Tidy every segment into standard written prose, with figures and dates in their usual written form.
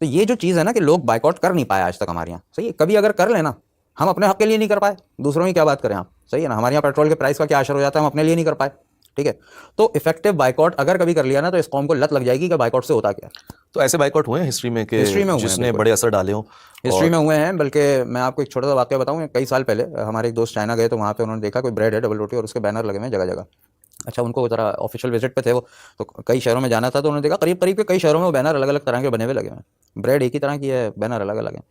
तो ये जो चीज़ है ना कि लोग बाइकआउट कर नहीं पाए आज तक हमारे यहाँ, सही है। कभी अगर कर लेना, हम अपने हक के लिए नहीं कर पाए, दूसरों की क्या बात करें आप, सही है ना। हमारे यहाँ पेट्रोल के प्राइस का क्या असर हो जाता है, हम अपने लिए नहीं कर पाए, ठीक है। तो इफेक्टिव बाइकआउट अगर कभी कर लिया ना, तो इस कौम को लत लग जाएगी कि बाइकआउट से होता क्या है। तो ऐसे बाइकआउट हुए हैं हिस्ट्री में कि हिस्ट्री में हुए हैं, जिसने बिल्कुल बड़े असर डाले हों? हिस्ट्री में हुए हैं। बल्कि मैं आपको एक छोटा सा वाक्य बताऊं, कई साल पहले हमारे एक दोस्त चाइना गए, तो वहाँ पे उन्होंने देखा कोई ब्रेड है डबल रोटी और उसके बैनर लगे हुए हैं जगह जगह। अच्छा, उनको ज़रा ऑफिशियल विजिट पे थे वो, तो कई शहरों में जाना था, तो उन्होंने देखा करीब करीब के कई शहरों में वो बैनर अलग अलग तरह के बने हुए लगे हैं। ब्रेड एक ही तरह की है, बैनर अलग अलग हैं।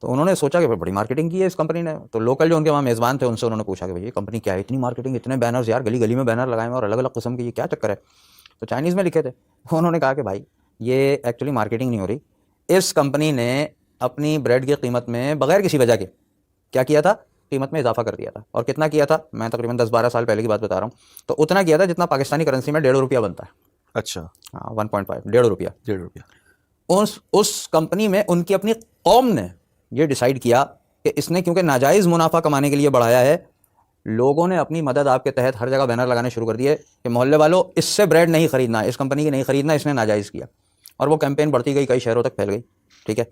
तो उन्होंने सोचा कि भाई बड़ी मार्केटिंग की है इस कंपनी ने। तो लोकल जो उनके वहाँ मेज़बान थे, उनसे उन्होंने पूछा कि भाई ये कंपनी क्या है, इतनी मार्केटिंग, इतने बैनर्स यार, गली गली में बैनर लगाए हुए और अलग अलग किस्म की, ये क्या चक्कर है। तो चाइनीज़ में लिखे थे। उन्होंने कहा कि भाई ये एक्चुअली मार्केटिंग नहीं हो रही, इस कंपनी ने अपनी ब्रेड की कीमत में बगैर किसी वजह के क्या किया था, कीमत में इजाफा कर दिया था। और कितना किया था, मैं तकरीबन 10-12 साल पहले की बात बता रहा हूँ। तो उतना किया था जितना पाकिस्तानी करेंसी में 1.5 रुपया बनता है। अच्छा। हाँ, 1.5, 1.5 रुपया। 1.5 रुपया। उस कंपनी में उनकी अपनी कौम ने ये डिसाइड किया कि इसने क्योंकि नाजायज़ मुनाफा कमाने के लिए बढ़ाया है, लोगों ने अपनी मदद आपके तहत हर जगह बैनर लगाने शुरू कर दिए कि मोहल्ले वालों इससे ब्रेड नहीं खरीदना, इस कंपनी की नहीं खरीदना, इसने नाजायज़ किया। और वो कैंपेन बढ़ती गई, कई शहरों तक फैल गई, ठीक है।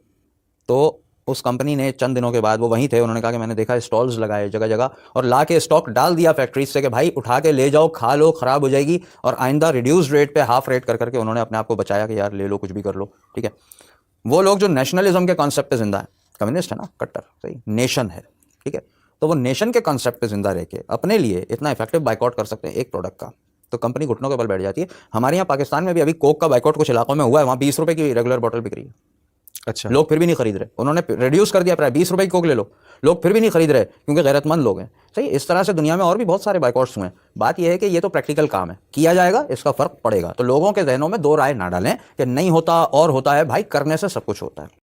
तो उस कंपनी ने चंद दिनों के बाद, वो वहीं थे, उन्होंने कहा कि मैंने देखा स्टॉल्स लगाए जगह जगह और ला के स्टॉक डाल दिया फैक्ट्रीज से कि भाई उठा के ले जाओ, खा लो, ख़राब हो जाएगी। और आइंदा रिड्यूस रेट पे, हाफ रेट कर करके उन्होंने अपने आप को बचाया कि यार ले लो, कुछ भी कर लो, ठीक है। वो लोग जो नेशनलिज्म के कॉन्सेप्ट पे जिंदा है, कम्युनिस्ट है ना, कट्टर, सही, नेशन है, ठीक है। तो वो नेशन के कॉन्सेप्ट पे जिंदा रह के अपने लिए इतना इफेक्टिव बाइकआउट कर सकते हैं एक प्रोडक्ट का, तो कंपनी घुटनों के बल बैठ जाती है। हमारे यहाँ पाकिस्तान में भी अभी कोक का बाइकआउट कुछ इलाकों में हुआ है, वहाँ 20 रुपए की रेगुलर बॉटल बिक रही है। अच्छा। लोग फिर भी नहीं खरीद रहे, उन्होंने रिड्यूस कर दिया प्राइस, 20 रुपए की कोक ले लो, लोग फिर भी नहीं खरीद रहे क्योंकि गैरतमंद लोग हैं, सही। इस तरह से दुनिया में और भी बहुत सारे बाइकआउट्स हुए हैं। बात यह है कि ये तो प्रैक्टिकल काम है, किया जाएगा, इसका फर्क पड़ेगा। तो लोगों के जहनों में दो राय ना डालें कि नहीं होता और होता है, भाई करने से सब कुछ होता है।